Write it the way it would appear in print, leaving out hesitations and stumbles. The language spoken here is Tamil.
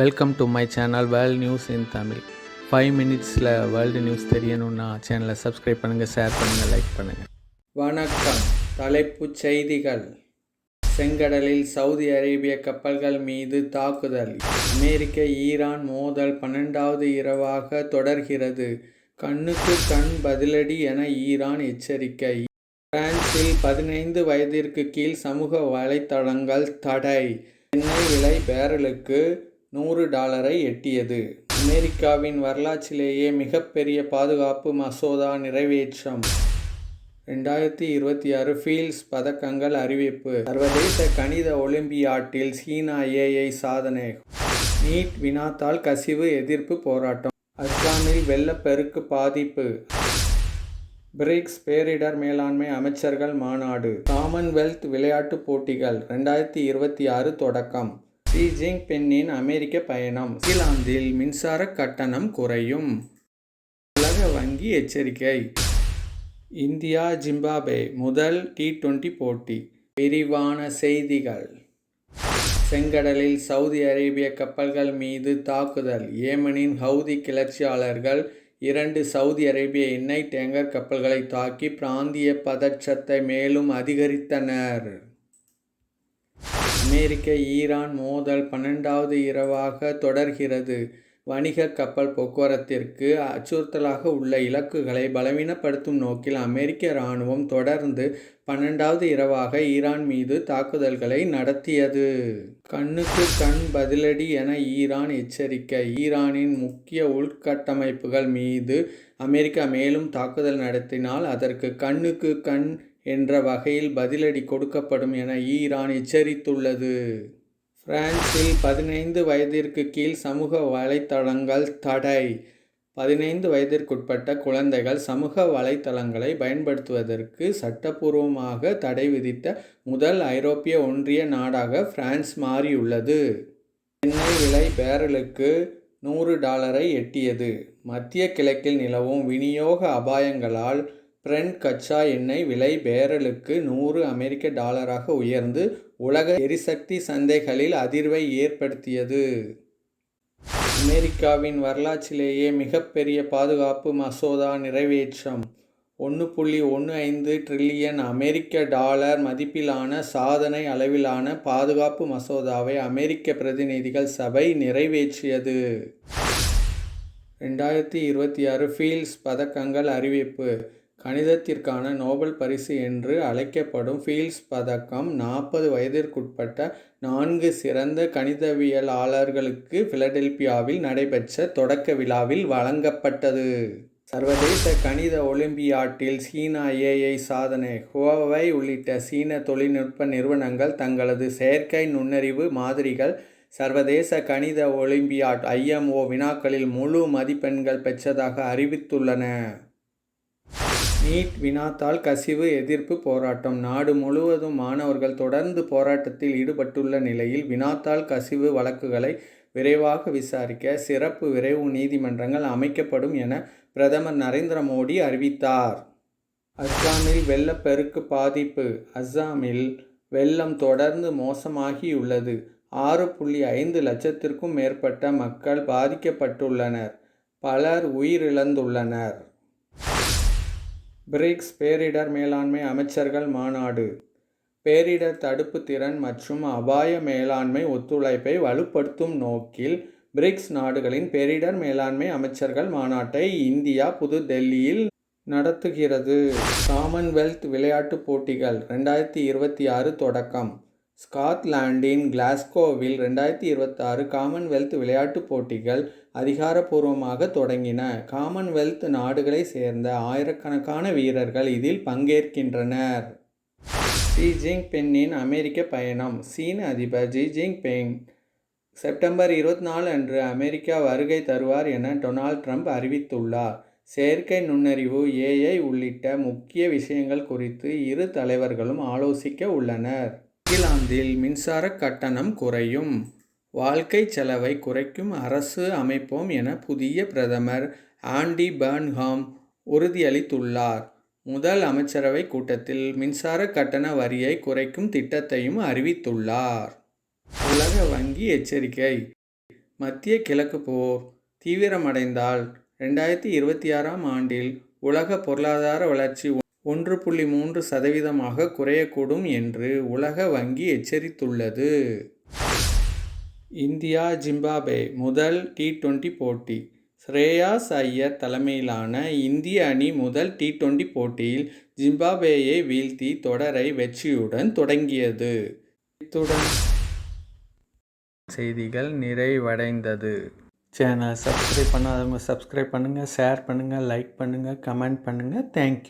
Welcome to my channel world news in Tamil. 5 மினிட்ஸில் வேர்ல்டு நியூஸ் தெரியணும்னா சேனலை சப்ஸ்கிரைப் பண்ணுங்கள், ஷேர் பண்ணுங்கள், லைக் பண்ணுங்கள். வணக்கம். தலைப்புச் செய்திகள். செங்கடலில் சவுதி அரேபிய கப்பல்கள் மீது தாக்குதல். அமெரிக்க ஈரான் மோதல் 12வது இரவாக தொடர்கிறது. கண்ணுக்கு கண் பதிலடி என ஈரான் எச்சரிக்கை. பிரான்சில் 15 வயதிற்கு கீழ் சமூக வலைத்தளங்கள் தடை. எண்ணெய் விலை பேரலுக்கு $100 எட்டியது. அமெரிக்காவின் வரலாற்றிலேயே மிகப்பெரிய பாதுகாப்பு மசோதா நிறைவேற்றம். 2026 ஃபீல்ட்ஸ் பதக்கங்கள் அறிவிப்பு. சர்வதேச கணித ஒலிம்பியாட்டில் சீனா AI சாதனை. நீட் வினாத்தாள் கசிவு எதிர்ப்பு போராட்டம். அஸ்ஸாமில் வெள்ளப்பெருக்கு பாதிப்பு. பிரிக்ஸ் பேரிடர் மேலாண்மை அமைச்சர்கள் மாநாடு. காமன்வெல்த் விளையாட்டுப் போட்டிகள் 2026 தொடக்கம். ஷி ஜின்பிங்கின் அமெரிக்க பயணம். நியூசிலாந்தில் மின்சார கட்டணம் குறையும். உலக வங்கி எச்சரிக்கை. இந்தியா ஜிம்பாப்வே முதல் T20 போட்டி. விரிவான செய்திகள். செங்கடலில் சவுதி அரேபிய கப்பல்கள் மீது தாக்குதல். ஏமனின் ஹவுதி கிளர்ச்சியாளர்கள் 2 சவுதி அரேபிய எண்ணெய் டேங்கர் கப்பல்களை தாக்கி பிராந்திய பதற்றத்தை மேலும் அதிகரித்தனர். அமெரிக்க ஈரான் மோதல் 12வது இரவாக தொடர்கிறது. வணிக கப்பல் போக்குவரத்திற்கு அச்சுறுத்தலாக உள்ள இலக்குகளை பலவீனப்படுத்தும் நோக்கில் அமெரிக்க இராணுவம் தொடர்ந்து 12வது இரவாக ஈரான் மீது தாக்குதல்களை நடத்தியது. கண்ணுக்கு கண் பதிலடி என ஈரான் எச்சரிக்கை. ஈரானின் முக்கிய உள்கட்டமைப்புகள் மீது அமெரிக்கா மேலும் தாக்குதல் நடத்தினால் அதற்கு கண்ணுக்கு கண் என்ற வகையில் பதிலடி கொடுக்கப்படும் என ஈரான் எச்சரித்துள்ளது. பிரான்சில் 15 வயதிற்கு கீழ் சமூக வலைத்தளங்கள் தடை. 15 வயதிற்குட்பட்ட குழந்தைகள் சமூக வலைத்தளங்களை பயன்படுத்துவதற்கு சட்டப்பூர்வமாக தடை விதித்த முதல் ஐரோப்பிய ஒன்றிய நாடாக பிரான்ஸ் மாறியுள்ளது. எண்ணெய் விலை பேரலுக்கு $100 எட்டியது. மத்திய கிழக்கில் நிலவும் விநியோக அபாயங்களால் பிரெண்ட் கச்சா எண்ணெய் விலை பேரலுக்கு $100 உயர்ந்து உலக எரிசக்தி சந்தைகளில் அதிர்வை ஏற்படுத்தியது. அமெரிக்காவின் வரலாற்றிலேயே மிகப்பெரிய பாதுகாப்பு மசோதா நிறைவேற்றம். $1.15 டிரில்லியன் மதிப்பிலான சாதனை அளவிலான பாதுகாப்பு மசோதாவை அமெரிக்க பிரதிநிதிகள் சபை நிறைவேற்றியது. 2026 ஃபீல்ட்ஸ் பதக்கங்கள் அறிவிப்பு. கணிதத்திற்கான நோபல் பரிசு என்று அழைக்கப்படும் ஃபீல்ட்ஸ் பதக்கம் 40 வயதிற்குட்பட்ட 4 சிறந்த கணிதவியலாளர்களுக்கு பிலடெல்பியாவில் நடைபெற்ற தொடக்க விழாவில் வழங்கப்பட்டது. சர்வதேச கணித ஒலிம்பியாட்டில் சீனா AI சாதனை. ஹுவாவை உள்ளிட்ட சீன தொழில்நுட்ப நிறுவனங்கள் தங்களது செயற்கை நுண்ணறிவு மாதிரிகள் சர்வதேச கணித ஒலிம்பியாட் IMO வினாக்களில் முழு மதிப்பெண்கள் பெற்றதாக அறிவித்துள்ளன. நீட் வினாத்தாள் கசிவு எதிர்ப்பு போராட்டம். நாடு முழுவதும் மாணவர்கள் தொடர்ந்து போராட்டத்தில் ஈடுபட்டுள்ள நிலையில் வினாத்தாள் கசிவு வழக்குகளை விரைவாக விசாரிக்க சிறப்பு விரைவு நீதிமன்றங்கள் அமைக்கப்படும் என பிரதமர் நரேந்திர மோடி அறிவித்தார். அஸ்ஸாமில் வெள்ளப்பெருக்கு பாதிப்பு. அஸ்ஸாமில் வெள்ளம் தொடர்ந்து மோசமாகியுள்ளது. 6.5 லட்சத்திற்கும் மேற்பட்ட மக்கள் பாதிக்கப்பட்டுள்ளனர். பலர் உயிரிழந்துள்ளனர். பிரிக்ஸ் பேரிடர் மேலாண்மை அமைச்சர்கள் மாநாடு. பேரிடர் தடுப்பு திறன் மற்றும் அபாய மேலாண்மை ஒத்துழைப்பை வலுப்படுத்தும் நோக்கில் பிரிக்ஸ் நாடுகளின் பேரிடர் மேலாண்மை அமைச்சர்கள் மாநாட்டை இந்தியா புதுடெல்லியில் நடத்துகிறது. காமன்வெல்த் விளையாட்டுப் போட்டிகள் 2026 தொடக்கம். ஸ்காட்லாந்தின் கிளாஸ்கோவில் 2026 காமன்வெல்த் விளையாட்டுப் போட்டிகள் அதிகாரப்பூர்வமாக தொடங்கின. காமன்வெல்த் நாடுகளை சேர்ந்த ஆயிரக்கணக்கான வீரர்கள் இதில் பங்கேற்கின்றனர். ஷி ஜின்பிங்கின் அமெரிக்க பயணம். சீன அதிபர் ஷி ஜின்பிங் செப்டம்பர் 24 அன்று அமெரிக்கா வருகை தருவார் என டொனால்ட் ட்ரம்ப் அறிவித்துள்ளார். செயற்கை நுண்ணறிவு AI உள்ளிட்ட முக்கிய விஷயங்கள் குறித்து இரு தலைவர்களும் ஆலோசிக்க உள்ளனர். நியூசிலாந்தில் மின்சார கட்டணம் குறையும். வாழ்க்கை செலவை குறைக்கும் அரசு அமைப்போம் என புதிய பிரதமர் ஆண்டி பர்ன்ஹாம் உறுதியளித்துள்ளார். முதல் அமைச்சரவை கூட்டத்தில் மின்சார கட்டண வரியை குறைக்கும் திட்டத்தையும் அறிவித்துள்ளார். உலக வங்கி எச்சரிக்கை. மத்திய கிழக்கு போர் தீவிரமடைந்தால் 2026ஆம் ஆண்டில் உலக பொருளாதார வளர்ச்சி 1.3% குறையக்கூடும் என்று உலக வங்கி எச்சரித்துள்ளது. இந்தியா ஜிம்பாப்வே முதல் T20 போட்டி ஸ்ரேயாஸ் ஐயர் தலைமையிலான இந்திய அணி முதல் T20 போட்டியில் ஜிம்பாப்வேயை வீழ்த்தி தொடரை வெற்றியுடன் தொடங்கியது. இத்துடன் செய்திகள் நிறைவடைந்தது. சேனலை சப்ஸ்கிரைப் பண்ணாதவங்க சப்ஸ்கிரைப் பண்ணுங்கள், ஷேர் பண்ணுங்கள், லைக் பண்ணுங்கள், கமெண்ட் பண்ணுங்கள். தேங்க்யூ.